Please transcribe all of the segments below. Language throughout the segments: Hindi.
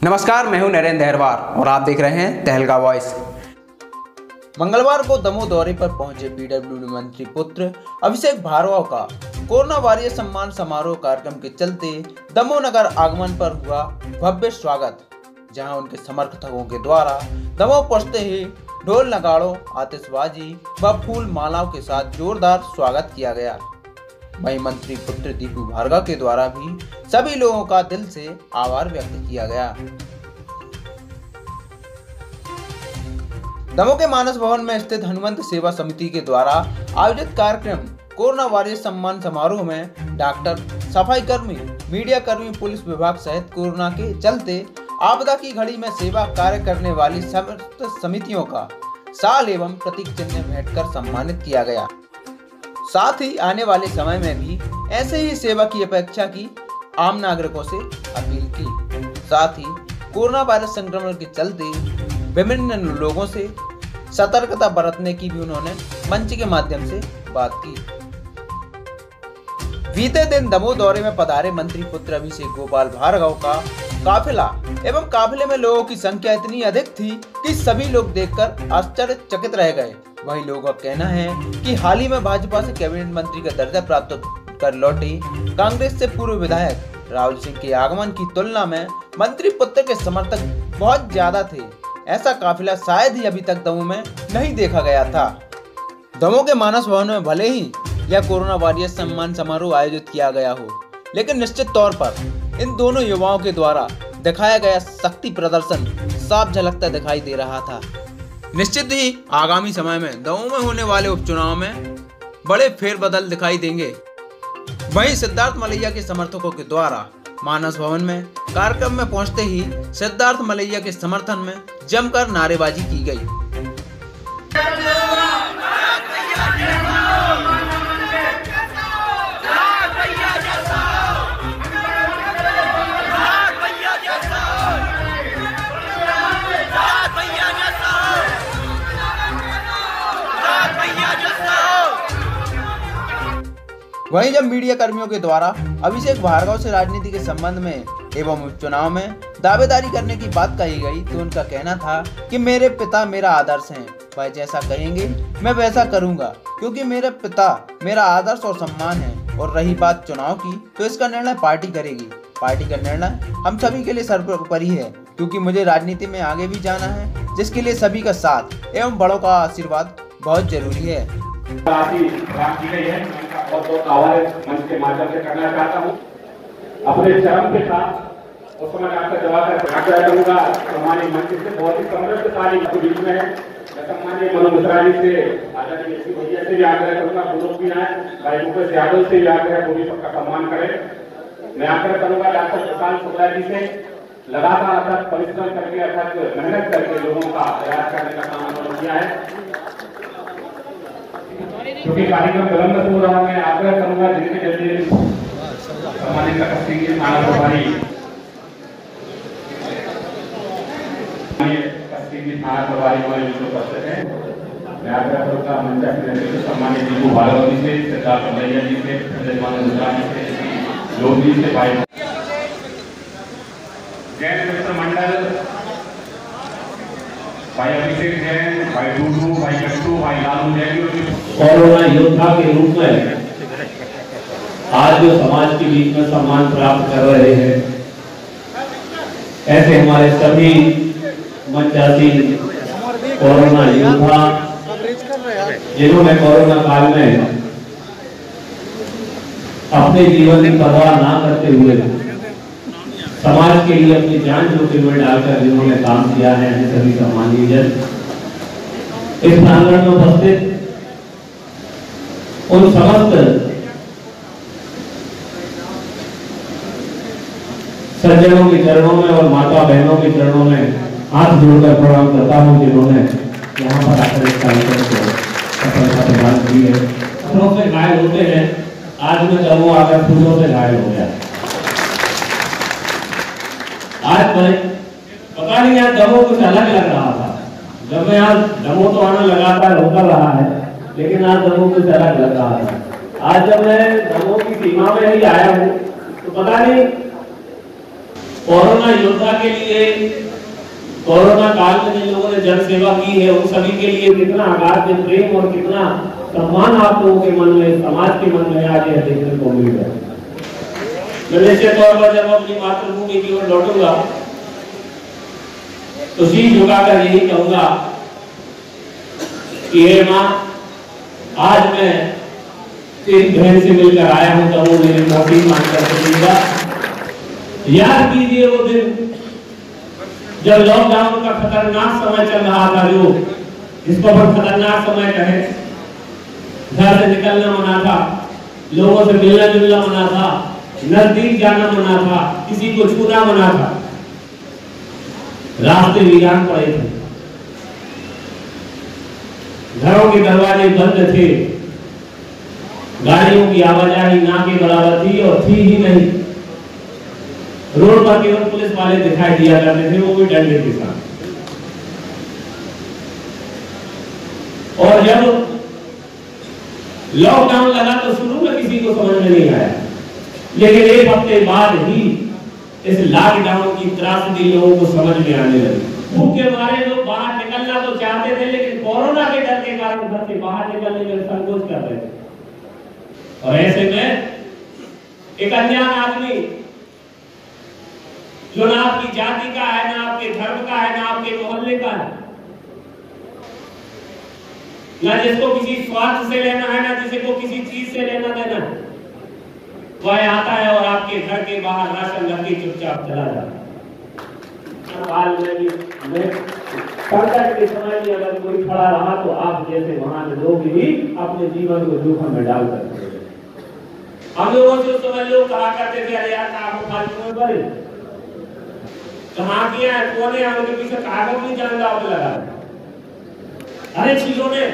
नमस्कार, मैं हूं नरेंद्र अहरवार और आप देख रहे हैं तहलका वॉइस। मंगलवार को दमोह दौरे पर पहुंचे पीडब्ल्यूडी मंत्री पुत्र अभिषेक भारवाह का कोरोना वॉरियर सम्मान समारोह कार्यक्रम के चलते दमोह नगर आगमन पर हुआ भव्य स्वागत, जहां उनके समर्थकों के द्वारा दमोह पहुंचते ही ढोल नगाड़ों, आतिशबाजी व फूल मालाओं के साथ जोरदार स्वागत किया गया। वहीं मंत्री पुत्र दीपू भार्गव के द्वारा भी सभी लोगों का दिल से आभार व्यक्त किया गया। दमोह के मानस भवन में स्थित हनुमंत सेवा समिति के द्वारा आयोजित कार्यक्रम कोरोना वॉरियर सम्मान समारोह में डॉक्टर, सफाई कर्मी, मीडिया कर्मी, पुलिस विभाग सहित कोरोना के चलते आपदा की घड़ी में सेवा कार्य करने वाली समस्त समितियों का शाल एवं प्रतीक चिन्ह भेंट कर सम्मानित किया गया। साथ ही आने वाले समय में भी ऐसे ही सेवा की अपेक्षा की आम नागरिकों से अपील की। साथ ही कोरोना वायरस संक्रमण के चलते विभिन्न लोगों से सतर्कता बरतने की भी उन्होंने मंच के माध्यम से बात की। बीते दिन दमोह दौरे में पधारे मंत्री पुत्र अभिषेक गोपाल भार्गव का काफिला एवं काफिले में लोगों की संख्या इतनी अधिक थी कि सभी लोग देखकर आश्चर्यचकित रह गए। वही लोगों का कहना है कि हाल ही में भाजपा से कैबिनेट मंत्री का दर्जा प्राप्त कर लौटी कांग्रेस से पूर्व विधायक राहुल सिंह के आगमन की तुलना में मंत्री पुत्र के समर्थक बहुत ज्यादा थे। ऐसा काफिला शायद ही अभी तक दमोह में नहीं देखा गया था। दमोह के मानस भवन में भले ही यह कोरोना वॉरियर सम्मान समारोह आयोजित किया गया हो, लेकिन निश्चित तौर पर इन दोनों युवाओं के द्वारा दिखाया गया शक्ति प्रदर्शन साफ झलकता दिखाई दे रहा था। निश्चित ही आगामी समय में दमोह में होने वाले उपचुनाव में बड़े फेरबदल दिखाई देंगे। वहीं सिद्धार्थ मलैया के समर्थकों के द्वारा मानस भवन में कार्यक्रम में पहुंचते ही सिद्धार्थ मलैया के समर्थन में जमकर नारेबाजी की गई। वहीं जब मीडिया कर्मियों के द्वारा अभिषेक भार्गव से राजनीति के संबंध में एवं उपचुनाव में दावेदारी करने की बात कही गई, तो उनका कहना था कि मेरे पिता मेरा आदर्श हैं, वह जैसा कहेंगे मैं वैसा करूंगा, क्योंकि मेरे पिता मेरा आदर्श और सम्मान है। और रही बात चुनाव की, तो इसका निर्णय पार्टी करेगी। पार्टी का निर्णय हम सभी के लिए सर्वोपरि है, क्योंकि मुझे राजनीति में आगे भी जाना है, जिसके लिए सभी का साथ एवं बड़ों का आशीर्वाद बहुत जरूरी है। और दो आवाज मंच के माध्यम से करना चाहता हूँ अपने चरम के साथ। उस समय आपका जवाब करूंगा सम्मानीय मंच से बहुत ही समृद्धशाली बीच में है। मैं सम्मानीय मनोज मिश्रा जी से, आदरणीय भैया से भी आग्रह करूंगा, बुजुर्ग भी आए, भाई भूपेश यादव से भी आग्रह, वो भी सबका सम्मान करें। मैं आग्रह करूंगा डॉक्टर प्रकाश शुक्ला जी से, लगातार अथक परिश्रम करके, अथक मेहनत करके लोगों का इलाज करने का काम उन्होंने किया है। क्योंकि कार्यक्रम विलंब हो रहा है, मैं आग्रह करूंगा जिनके जल्दी सम्मानित कस्ती की थाना प्रभारी हमारे जो उपस्थित हैं, मैं आग्रह करूंगा मंचा के नेतृत्व सम्मानित दीपू भार्गव जी से, सिद्धार्थ मलैया जी से, लोग जी से, भाई जैन मित्र मंडल, भाई अभिषेक जैन, भाई डूडू, भाई कट्टू, भाई लालू जैन, कोरोना योद्धा के रूप में आज जो समाज के बीच में सम्मान प्राप्त कर रहे हैं, ऐसे हमारे सभी मंचासीन कोरोना योद्धा जिन्होंने कोरोना काल में अपने जीवन की परवाह ना करते हुए समाज के लिए अपनी जान जोखिम में डालकर जिन्होंने काम किया है, सभी सम्मानीय जन, इस प्रांगण में उपस्थित उन समस्त सज्जनों के चरणों में और माता बहनों के चरणों में हाथ जोड़कर प्रणाम करता हूं, जिन्होंने यहाँ पर आकर इस कार्यक्रम को सफलता प्रदान की है। फूलों से घायल होते हैं, आज मैं दमोह आकर फूलों से घायल हो गया। आज मैं पता नहीं यार दमोह कुछ अलग लग रहा था। जब मैं आज दमोह तो आना लगातार होता रहा है, लेकिन आज दमोह कुछ अलग लग रहा था। आज जब मैं दमोह की सीमा में ही आया हूँ, तो पता नहीं कोरोना योद्धा के लिए, कोरोना काल में जिन लोगों ने जन सेवा की है उन सभी के लिए कितना आगाध प्रेम और कितना सम्मान आप लोगों के मन में, समाज के मन में आज यह देखने को मिल रहा है। मैं निश्चित तौर पर जब अपनी मातृभूमि की ओर लौटूंगा तो शीश झुकाकर यही कहूंगा कि हे मां, आज मैं तेरी बहन से मिलकर आया हूं, तो वो मेरी माफी मांगकर चलूंगा। याद कीजिए वो दिन जब लॉकडाउन का खतरनाक समय चल रहा था, जो इसको हम खतरनाक समय कहे, घर से निकलना मना था, लोगों से मिलना जुलना मना था, नजदीक जाना मना था, किसी को छूना मना था, रास्ते वीरान पड़े थे, घरों के दरवाजे बंद थे, गाड़ियों की आवाजाही ना के बराबर थी और थी ही नहीं। रोड पर केवल पुलिस वाले दिखाई दिया करते थे, वो भी डंडे के साथ। और जब लॉकडाउन लगा तो शुरू में किसी को समझ में नहीं आया, लेकिन एक हफ्ते बाद ही इस लॉकडाउन की त्रासदी लोगों को समझ में आने लगी। भूख के मारे लोग बाहर निकलना तो चाहते थे, लेकिन कोरोना के डर के कारण घर से बाहर निकलने में संकोच कर रहे थे। और ऐसे में एक अनजान आदमी जो ना आपकी जाति का है, ना आपके धर्म का है, ना आपके मोहल्ले का है, ना जिसको किसी स्वार्थ से लेना है, ना जिसको किसी चीज से लेना देना है, वह आता है और आपके घर के बाहर राशन रख के चुपचाप चला जाता है। संकट के समय में अगर कोई खड़ा रहा तो आप जैसे वहां लोग भी अपने जीवन को जोखिम में डाल सकते हैं। हम लोगों से उस समय लोग कहा करते थे, अरे यार आप फालतू में बड़े कहाँ किया है, कौन है, उनके पीछे कागज नहीं जानता आप लगा, अरे छीलो ने,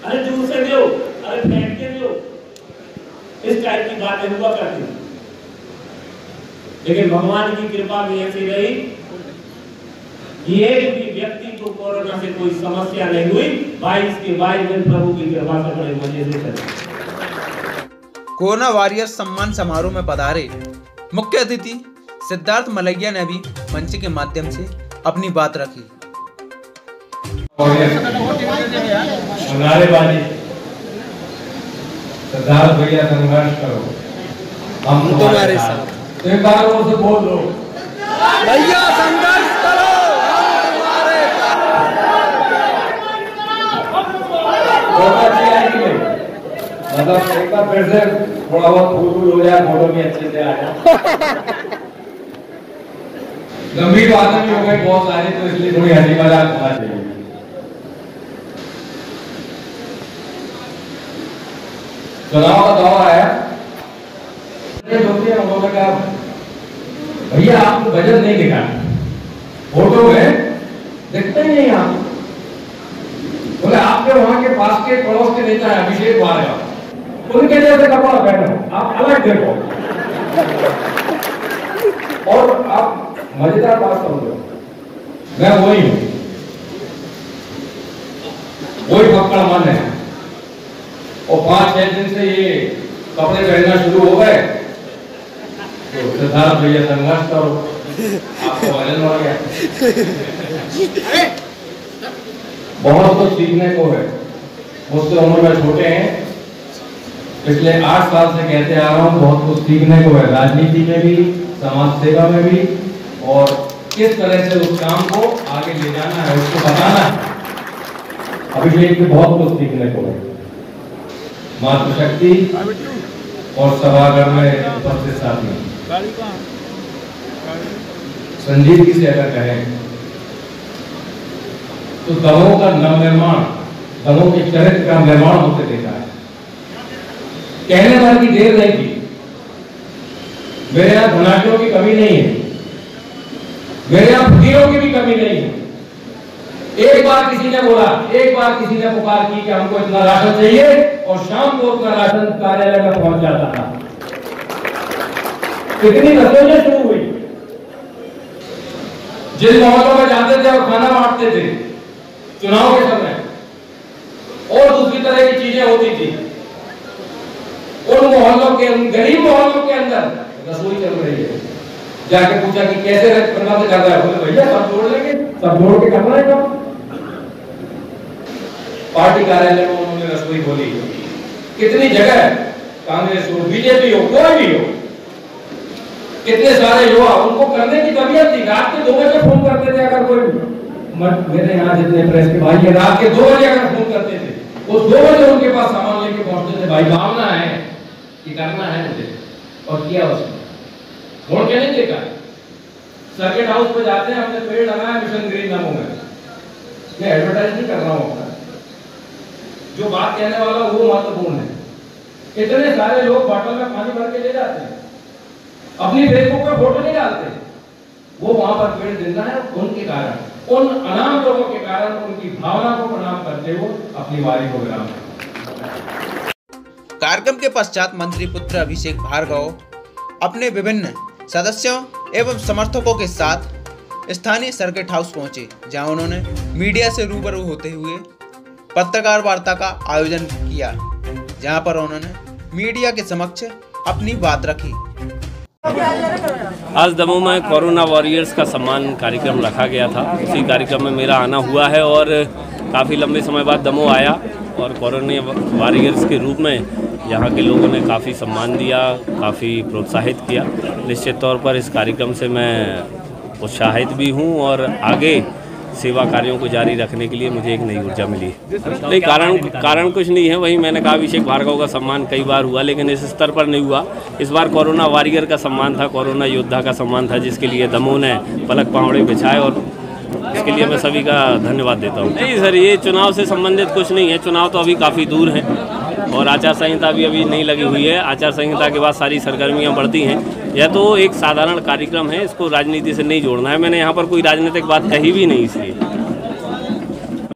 अरे दूर से दो, अरे फेंक के दो, इस टाइप की बातें हुआ करती। लेकिन भगवान की कृपा भी ऐसी रही कि एक भी व्यक्ति को कोरोना से कोई समस्या नहीं हुई। 22 के 22 दिन प्रभु की कृपा से बड़े मजे से चले। कोरोना वॉरियर्स सम्मान समारोह में पधारे मुख्य अतिथि सिद्धार्थ मलैया ने भी मंच के माध्यम से अपनी बात रखी। नारेबाजी, सिद्धार्थ भैया संघर्ष करो, हम तुम्हारे साथ। एक बार वो से बोल दो, भैया संघर्ष करो, हम तुम्हारे साथ। मतलब एक बार फिर से थोड़ा बहुत फूल हो जाए, फोटो भी अच्छे से आ जाए। गंभीर बातें भी हो गई बहुत सारी, तो इसलिए थोड़ी हंसी मजाक होना चाहिए। चुनाव का दौर आया, उन्होंने कहा भैया आपको बजट नहीं दिखा, फोटो में दिखते ही नहीं आप। बोले आपके वहां के पास के पड़ोस के नेता है अभिषेक वाले, उनके जैसे कपड़ा पहनो, आप अलग देखो। और आप मजेदार बात समझो, मैं वही हूं, वही पक्का मन है। और 5-6 दिन से ये कपड़े पहनना शुरू हो गए, तो सिद्धार्थ भैया संघर्ष करो, आपको वजन हो गया। बहुत कुछ सीखने को है, मुझसे उम्र में छोटे हैं, पिछले 8 साल से कहते आ रहा हूँ, बहुत कुछ सीखने को है, राजनीति में भी, समाज सेवा में भी, और किस तरह से उस काम को आगे ले जाना है, उसको बताना है। अभिषेक में बहुत कुछ सीखने को है, मातृशक्ति और सभागार में उपस्थित साथी। संजीदगी से अगर कहें तो दलों का नवनिर्माण, दलों के चरित्र का निर्माण होते देखा है। कहने भर की देर नहीं की। मेरे यहाँ धनाढ्यों की कमी नहीं है, मेरे यहाँ फकीरों की भी कमी नहीं है। एक बार किसी ने बोला, एक बार किसी ने पुकार की कि हमको इतना राशन चाहिए, और शाम को उतना राशन कार्यालय में पहुंच जाता था। कितनी रसोइयां शुरू हुई, जिन मोहल्लों में जाते थे और खाना बांटते थे चुनाव के समय, और दूसरी तरह की चीजें होती थी, उन मोहल्लों के, गरीब मोहल्लों के अंदर रसोई चल रही है। जाके पूछा कि कैसे प्रबंध कर रहा है, बोले भैया सब जोड़ लेंगे, सब जोड़ के करना है काम। पार्टी कार्यालय में उन्होंने रसोई खोली, कितनी जगह, कांग्रेस हो बीजेपी हो कोई भी हो, कितने सारे युवा, उनको करने की तबीयत थी। रात के 2 बजे फोन करते थे, अगर कोई मेरे यहाँ जितने प्रेस के भाई रात के 2 बजे अगर फोन करते थे, वो 2 बजे उनके पास सामान लेके पहुंचते थे, भाई भावना है कि करना है मुझे, और किया उसने, छोड़ के नहीं देखा। सर्किट हाउस पे जाते हैं, हमने पेड़ लगाया मिशन ग्रीन नामों में, मैं एडवर्टाइज नहीं कर रहा हूँ अपना, जो बात कहने वाला वो महत्वपूर्ण है। इतने सारे लोग बॉटल में पानी भर के ले जाते हैं, अपनी फेसबुक पर फोटो नहीं डालते, वो वहां पर पेड़ जिंदा है उनके कारण, उन अनाम लोगों के कारण, उनकी भावना को प्रणाम करते हुए अपनी वारी को विराम। कार्यक्रम के पश्चात मंत्री पुत्र अभिषेक भार्गव अपने विभिन्न सदस्यों एवं समर्थकों के साथ स्थानीय सर्किट हाउस पहुंचे, जहां उन्होंने मीडिया से रूबरू होते हुए पत्रकार वार्ता का आयोजन किया, जहां पर उन्होंने मीडिया के समक्ष अपनी बात रखी। आज दमोह में कोरोना वॉरियर्स का सम्मान कार्यक्रम रखा गया था। उसी कार्यक्रम में मेरा आना हुआ है और काफ़ी लंबे समय बाद दमोह आया और कोरोना वॉरियर्स के रूप में यहाँ के लोगों ने काफ़ी सम्मान दिया, काफ़ी प्रोत्साहित किया। निश्चित तौर पर इस कार्यक्रम से मैं उत्साहित भी हूँ और आगे सेवा कार्यों को जारी रखने के लिए मुझे एक नई ऊर्जा मिली। नहीं, कारण कुछ नहीं है, वही मैंने कहा अभिषेक भार्गव का सम्मान कई बार हुआ लेकिन इस स्तर पर नहीं हुआ। इस बार कोरोना वॉरियर का सम्मान था, कोरोना योद्धा का सम्मान था, जिसके लिए दमोह ने पलक पावड़े बिछाए और इसके लिए मैं सभी का धन्यवाद देता हूँ। नहीं सर, ये चुनाव से संबंधित कुछ नहीं है, चुनाव तो अभी काफ़ी दूर है और आचार संहिता भी अभी नहीं लगी हुई है। आचार संहिता के बाद सारी सरगर्मियाँ बढ़ती हैं। यह तो एक साधारण कार्यक्रम है, इसको राजनीति से नहीं जोड़ना है। मैंने यहाँ पर कोई राजनीतिक बात कही भी नहीं इसलिए।